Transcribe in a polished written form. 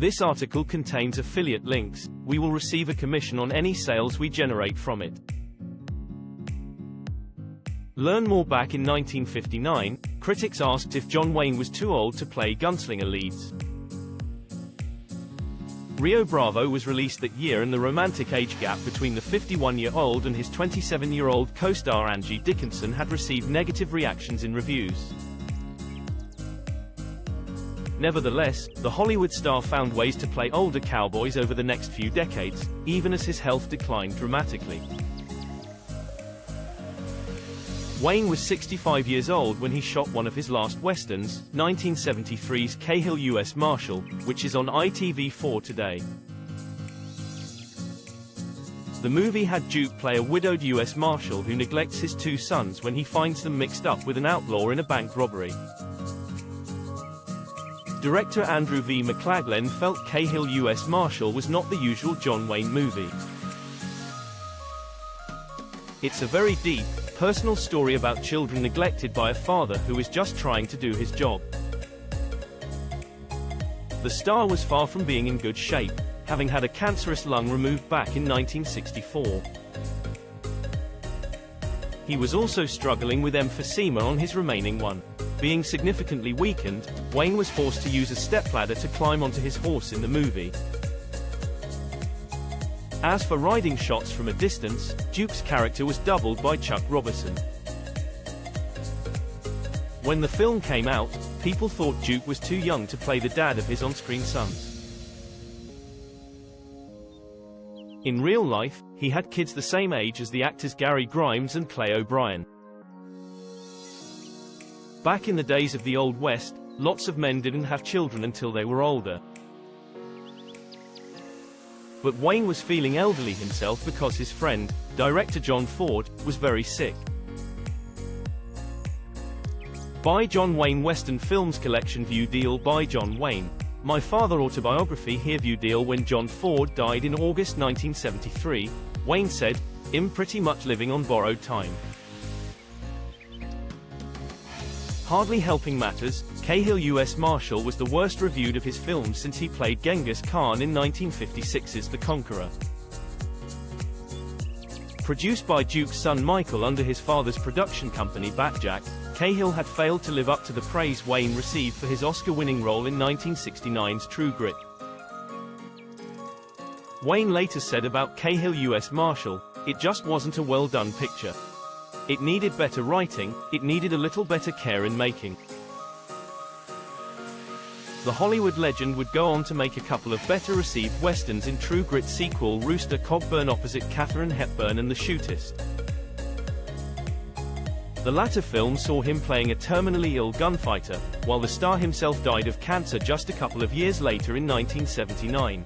This article contains affiliate links. We will receive a commission on any sales we generate from it. Learn more. Back in 1959, critics asked if John Wayne was too old to play gunslinger leads. Rio Bravo was released that year, and the romantic age gap between the 51-year-old and his 27-year-old co-star Angie Dickinson had received negative reactions in reviews. Nevertheless, the Hollywood star found ways to play older cowboys over the next few decades, even as his health declined dramatically. Wayne was 65 years old when he shot one of his last westerns, 1973's Cahill U.S. Marshal, which is on ITV4 today. The movie had Duke play a widowed U.S. Marshal who neglects his two sons when he finds them mixed up with an outlaw in a bank robbery. Director Andrew V. McLaglen felt Cahill U.S. Marshal was not the usual John Wayne movie. It's a very deep, personal story about children neglected by a father who is just trying to do his job. The star was far from being in good shape, having had a cancerous lung removed back in 1964. He was also struggling with emphysema on his remaining one. Being significantly weakened, Wayne was forced to use a stepladder to climb onto his horse in the movie. As for riding shots from a distance, Duke's character was doubled by Chuck Robertson. When the film came out, people thought Duke was too young to play the dad of his on-screen sons. In real life, he had kids the same age as the actors Gary Grimes and Clay O'Brien. Back in the days of the Old West, lots of men didn't have children until they were older. But Wayne was feeling elderly himself because his friend, director John Ford, was very sick. By John Wayne Western Films Collection View deal by John Wayne. My Father autobiography here. View deal. When John Ford died in August 1973, Wayne said, "I'm pretty much living on borrowed time." Hardly helping matters, Cahill U.S. Marshal was the worst reviewed of his films since he played Genghis Khan in 1956's The Conqueror. Produced by Duke's son Michael under his father's production company Batjac, Cahill had failed to live up to the praise Wayne received for his Oscar-winning role in 1969's True Grit. Wayne later said about Cahill U.S. Marshal, "It just wasn't a well-done picture. It needed better writing, it needed a little better care in making." The Hollywood legend would go on to make a couple of better-received westerns in True Grit sequel Rooster Cogburn opposite Katharine Hepburn and The Shootist. The latter film saw him playing a terminally ill gunfighter, while the star himself died of cancer just a couple of years later in 1979.